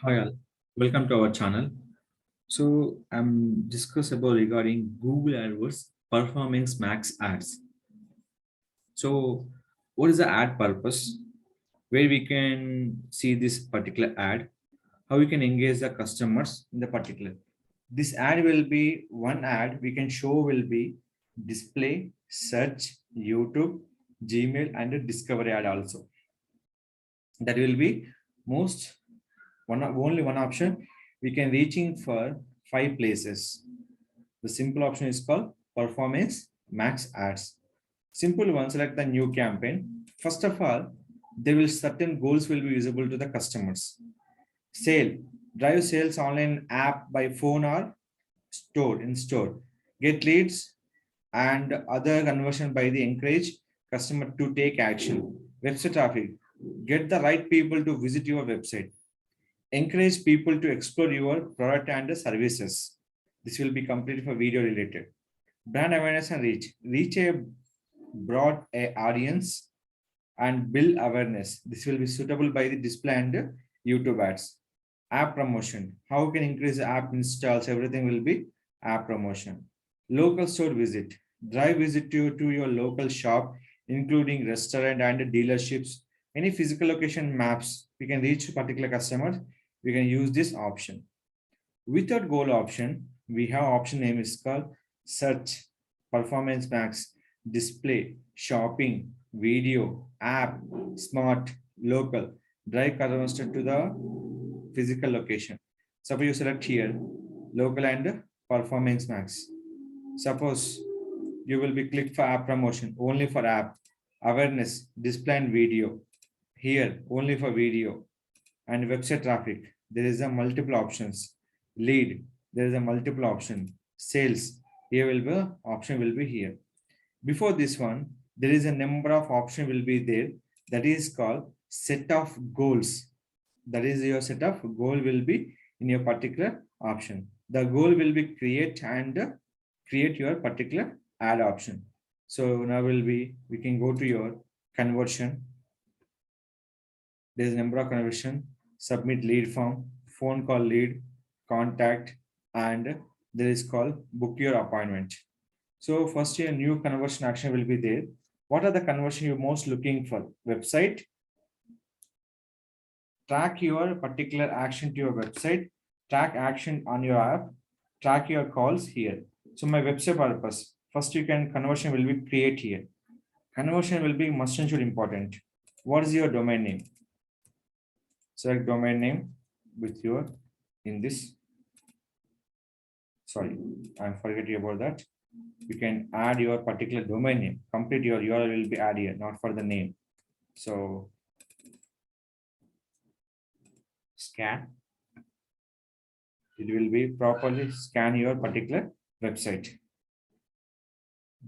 Hi all, welcome to our channel. So I'm discuss about regarding Google AdWords Performance Max ads. So what is the ad purpose? Where we can see this particular ad, how we can engage the customers in the particular. This ad will be one ad we can show will be display, search, YouTube, Gmail, and a discovery ad also. That will be most only one option. We can reaching for 5 places. The simple option is called performance max ads. Simple one, select the new campaign. First of all, there will certain goals will be visible to the customers. Sale, drive sales online app by phone or store in store. Get leads and other conversion by the encourage customer to take action. Website traffic, get the right people to visit your website. Encourage people to explore your product and services. This will be completely for video related. Brand awareness and reach. Reach a broad audience and build awareness. This will be suitable by the display and YouTube ads. App promotion. How can increase the app installs? Everything will be app promotion. Local store visit. Drive visit to your local shop, including restaurant and dealerships. Any physical location maps. We can reach particular customers. We can use this option. Without goal option, we have option name is called search, performance max, display, shopping, video, app, smart, local, drive customers to the physical location. Suppose you select here local and performance max. Suppose you will be click for app promotion only for app, awareness, display and video. Here only for video and website traffic. There is a multiple options. Lead, there is a multiple option. Sales, here will be option will be here. Before this one, there is a number of option will be there. That is called set of goals. That is your set of goal will be in your particular option. The goal will be create and create your particular ad option. So now will be we can go to your conversion. There is number of conversion, submit lead form, phone call lead, contact, and there is called book your appointment. So first your new conversion action will be there. What are the conversion you're most looking for? Website. Track your particular action to your website. Track action on your app. Track your calls here. So my website purpose. First you can conversion will be create here. Conversion will be must and should important. What is your domain name? Select domain name with your in this. Sorry, I'm forgetting about that. You can add your particular domain name. Complete your URL will be added here, not for the name. So scan. It will be properly scan your particular website.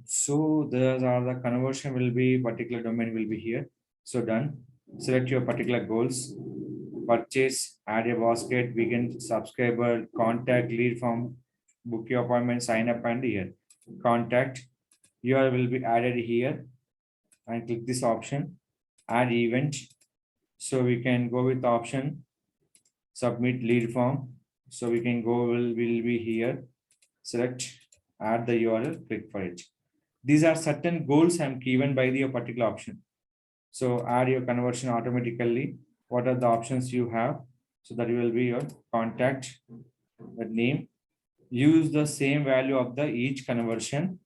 So those are the conversion will be particular domain will be here. So done. Select your particular goals. Purchase, add a basket, begin subscriber, contact, lead form, book your appointment, sign up, and here contact. URL will be added here and click this option, add event. So we can go with the option submit lead form. So we can go will be here, select, add the URL, click for it. These are certain goals I'm given by the particular option. So add your conversion automatically. What are the options you have? So that will be your contact, the name. Use the same value of the each conversion,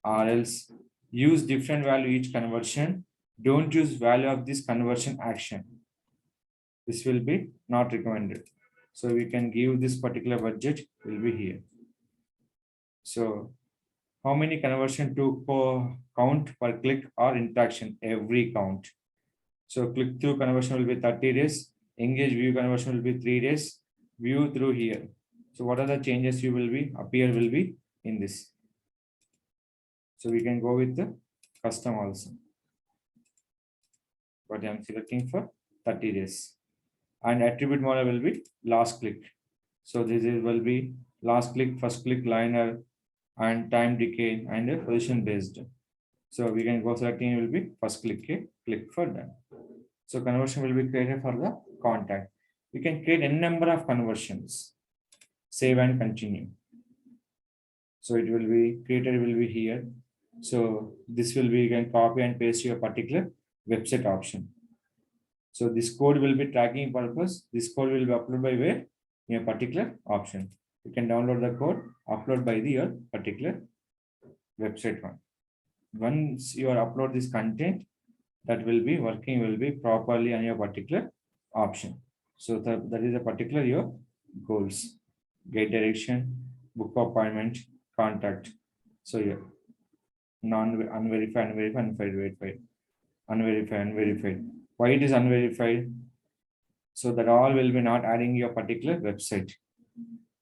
or else use different value each conversion. Don't use value of this conversion action. This will be not recommended. So we can give this particular budget will be here. So how many conversion to count per click or interaction? Every count. So click through conversion will be 30 days. Engage view conversion will be 3 days. View through here. So what are the changes you will be appear will be in this. So we can go with the custom also. But I'm selecting for 30 days. And attribute model will be last click. So this is will be last click, first click, liner, and time decay and position based. So we can go selecting will be first click for done. So conversion will be created for the contact. We can create n number of conversions. Save and continue. So it will be created will be here. So this will be, you can copy and paste your particular website option. So this code will be tracking purpose. This code will be uploaded by where? In a particular option. You can download the code, upload by the your particular website one. Once you upload this content, that will be working will be properly on your particular option. So that is a particular your goals. Get direction, book appointment, contact. So yeah, unverified, unverified. Why it is unverified? So that all will be not adding your particular website.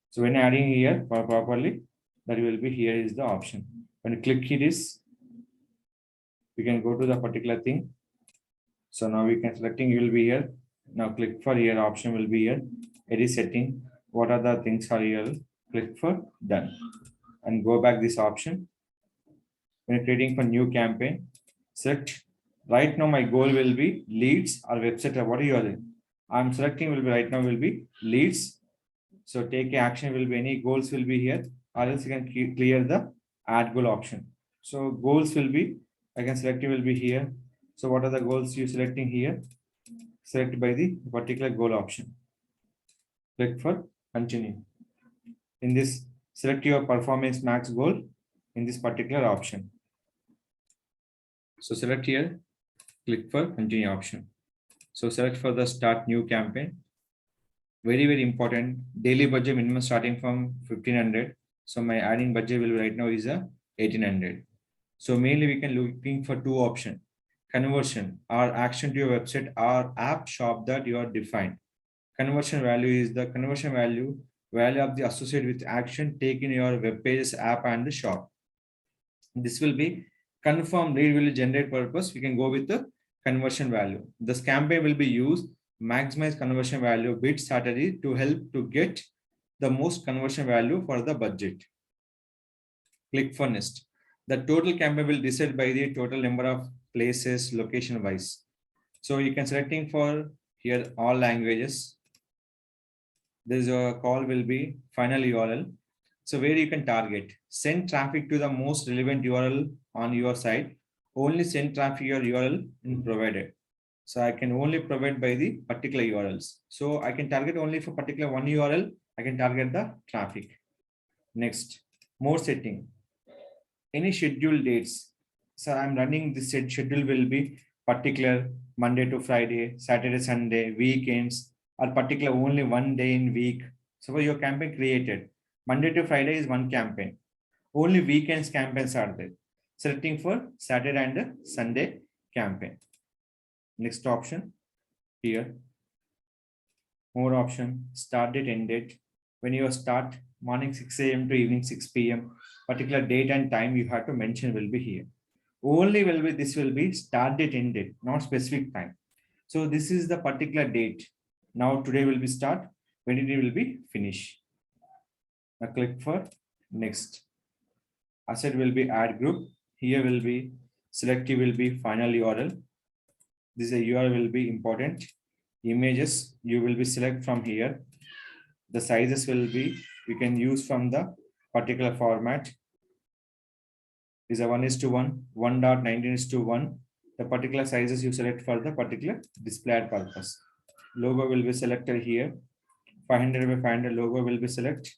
So when adding here properly, that will be here is the option. When you click it is, we can go to the particular thing. So now we can selecting you will be here. Now click for here option will be here. Edit setting. What are the things are here? Click for done and go back this option. When you're creating for new campaign, select. Right now my goal will be leads or website. What are you doing? I'm selecting will be right now will be leads. So take action will be any goals will be here, or else you can clear the add goal option. So goals will be, I can select it will be here. So what are the goals you selecting here? Select by the particular goal option. Click for continue. In this, select your performance max goal in this particular option. So select here, click for continue option. So select for the start new campaign. Very important. Daily budget minimum starting from 1500. So my adding budget will right now is a 1800. So mainly we can looking for two options: conversion or action to your website or app shop that you are defined. Conversion value is the conversion value of the associated with action taken in your web pages, app, and the shop. This will be confirmed lead will generate purpose. We can go with the conversion value. This campaign will be used maximize conversion value bid strategy to help to get the most conversion value for the budget. Click for next. The total campaign will decide by the total number of places location wise. So you can selecting for here all languages. This call will be final URL. So where you can target, send traffic to the most relevant URL on your site. Only send traffic your URL in provided. So I can only provide by the particular URLs. So I can target only for particular one URL. I can target the traffic. Next, more setting. Any scheduled dates. So I'm running this schedule will be particular Monday to Friday, Saturday, Sunday, weekends, or particular only one day in week. So your campaign created. Monday to Friday is one campaign. Only weekends campaigns are there. Selecting for Saturday and Sunday campaign. Next option here. More option, start date, end date. When you start morning 6 a.m. to evening 6 p.m. particular date and time you have to mention will be here. Only will be this will be start date, end date, not specific time. So this is the particular date. Now today will be start, when it will be finish. Now click for next. Asset will be add group. Here will be selective will be final URL. This is a URL will be important. Images you will be select from here. The sizes will be we can use from the particular format. Is a 1:1, 1.19:1. The particular sizes you select for the particular display purpose. Logo will be selected here. 500 by 500 logo will be select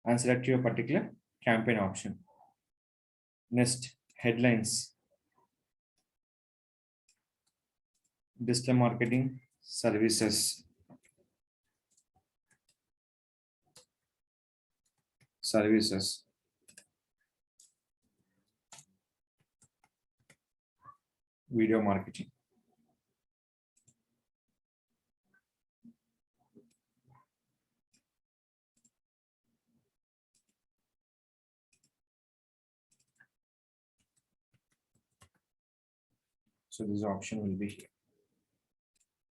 and select your particular campaign option. Next, headlines. Digital marketing services. Video marketing. So this option will be here.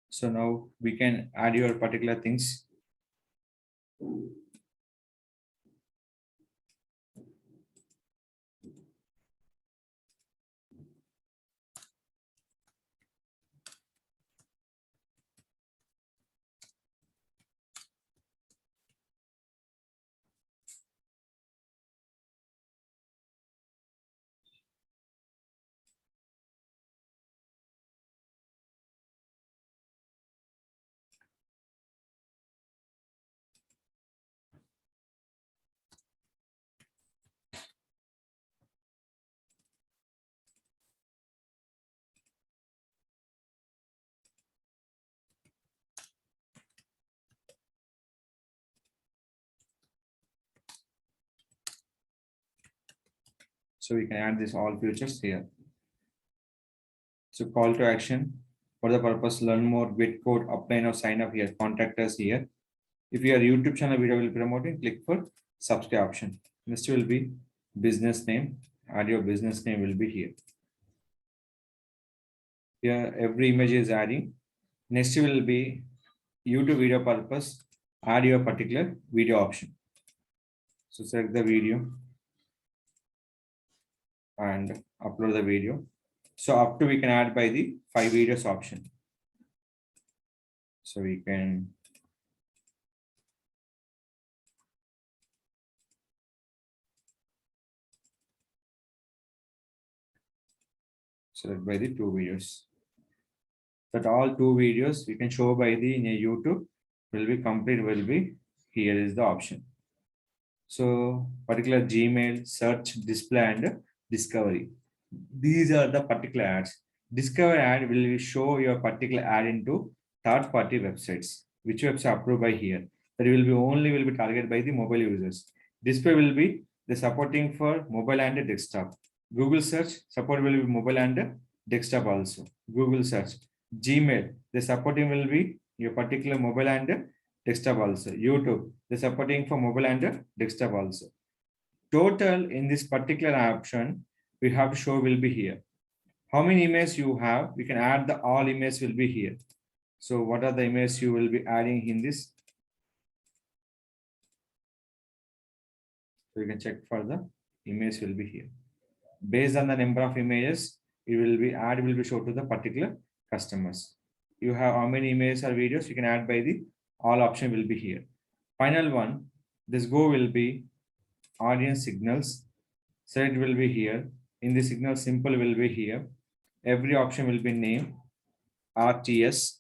So now we can add your particular things. So we can add this all features here. So call to action for the purpose, learn more, get code, apply or sign up here, contact us here. If your YouTube channel video will be promoting, click for subscribe option. Next will be business name. Add your business name will be here. Here every image is adding. Next will be YouTube video purpose. Add your particular video option. So select the video and upload the video. So up to we can add by the 5 videos option. So we can select by the 2 videos. That all 2 videos we can show by the in a YouTube will be complete will be here is the option. So particular Gmail, search, display and discovery. These are the particular ads. Discover ad will show your particular ad into third-party websites, which websites approved by here. That will be targeted by the mobile users. Display will be the supporting for mobile and desktop. Google search support will be mobile and desktop also. Google search. Gmail, the supporting will be your particular mobile and desktop also. YouTube, the supporting for mobile and desktop also. Total in this particular option, we have to show will be here. How many emails you have, we can add the all emails will be here. So what are the emails you will be adding in this? So you can check for the emails will be here. Based on the number of images, it will be shown to the particular customers. You have how many emails or videos, you can add by the all option will be here. Final one, this go will be audience signals. Select will be here. In the signal simple will be here. Every option will be name, RTS,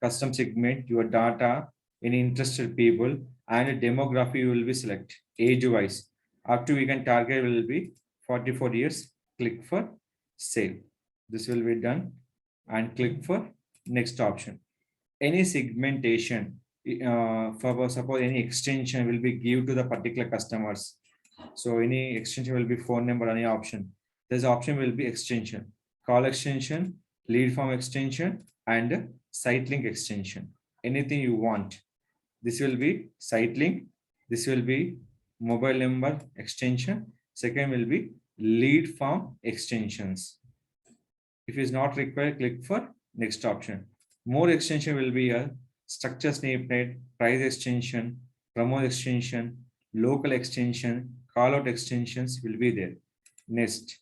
custom segment, your data, any interested people, and demography you will be select age wise. Up to we can target will be 44 years. Click for save. This will be done and click for next option. Any segmentation for suppose any extension will be give to the particular customers. So any extension will be phone number, any option. This option will be extension, call extension, lead form extension, and site link extension. Anything you want. This will be site link. This will be mobile number extension. Second will be lead form extensions. If it is not required, click for next option. More extension will be a structure snippet, price extension, promote extension, local extension, callout extensions will be there. Next,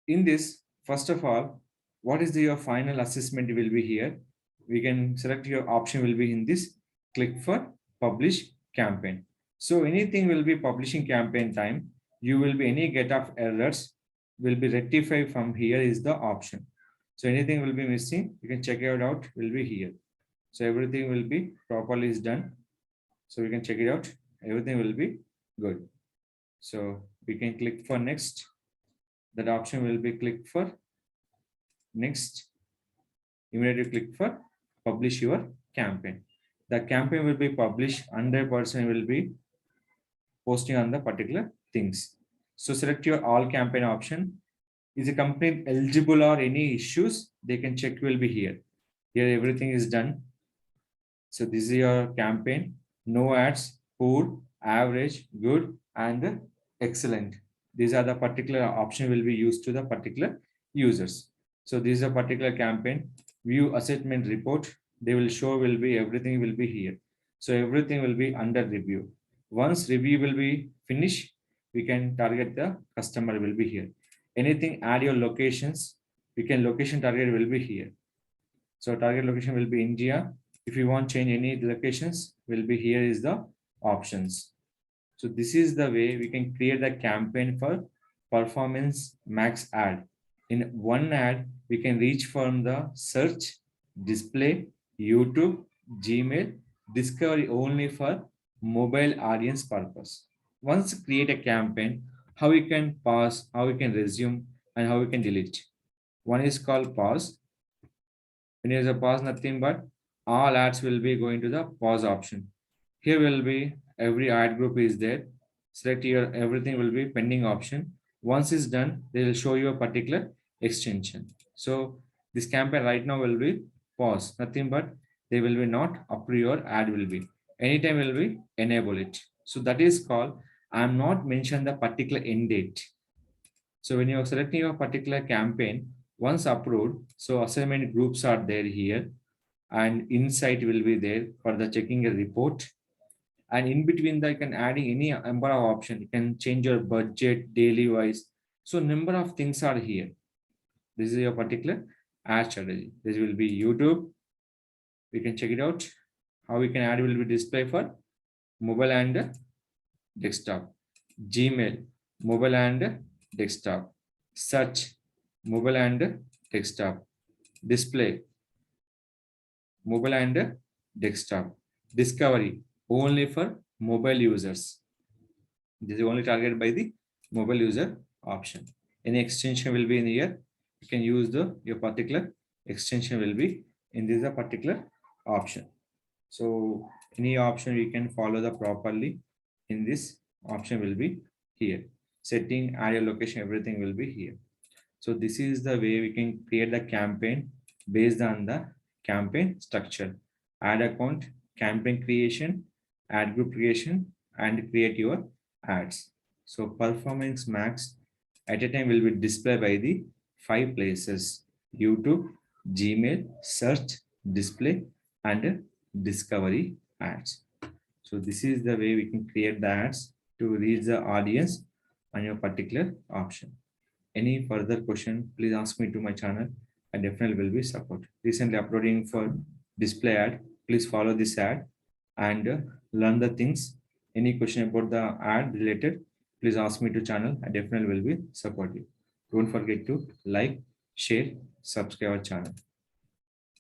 in this, first of all, what is your final assessment will be here. We can select your option will be in this, click for publish campaign. So anything will be publishing campaign time, you will be any get of errors will be rectified from here is the option. So anything will be missing, you can check it out will be here. So everything will be properly is done. So we can check it out. Everything will be good. So we can click for next. That option will be click for next. Immediately click for publish your campaign. The campaign will be published, 100% will be posting on the particular things. So select your all campaign option. Is a company eligible or any issues? They can check will be here. Here everything is done. So this is your campaign. No ads, poor, average, good, and excellent. These are the particular option will be used to the particular users. So this is a particular campaign. View assessment report. They will show will be everything will be here. So everything will be under review. Once review will be finished, we can target the customer will be here. Anything add your locations. We can location target will be here. So target location will be India. If you want change any locations, will be here is the options. So this is the way we can create the campaign for performance max ad. In one ad, we can reach from the search, display, YouTube, Gmail, discovery only for mobile audience purpose. Once create a campaign, how we can pause, how we can resume, and how we can delete. One is called pause. When you use a pause, nothing but all ads will be going to the pause option. Here will be every ad group is there. Select here, everything will be pending option. Once it's done, they will show you a particular extension. So this campaign right now will be pause, nothing but they will be not approve your ad will be. Anytime will be enable it. So that is called, I'm not mention the particular end date. So when you are selecting your particular campaign, once approved, so assignment groups are there here and insight will be there for the checking a report. And in between that, you can adding any number of options. You can change your budget daily wise. So number of things are here. This is your particular ad strategy. This will be YouTube. We can check it out. How we can add will be display for mobile and desktop. Gmail, mobile and desktop. Search, mobile and desktop. Display, mobile and desktop. Discovery, only for mobile users. This is only targeted by the mobile user option. Any extension will be in here. You can use the your particular extension will be in this particular option. So any option you can follow the properly in this option will be here. Setting, area location, everything will be here. So this is the way we can create the campaign based on the campaign structure. Ad account, campaign creation, ad group creation, and create your ads. So performance max at a time will be displayed by the 5 places: YouTube, Gmail, search, display, and discovery ads. So this is the way we can create the ads to reach the audience on your particular option. Any further question, please ask me to my channel. I definitely will be support. Recently uploading for display ad. Please follow this ad and learn the things. Any question about the ad related, please ask me to channel. I definitely will be support you. Don't forget to like, share, subscribe our channel.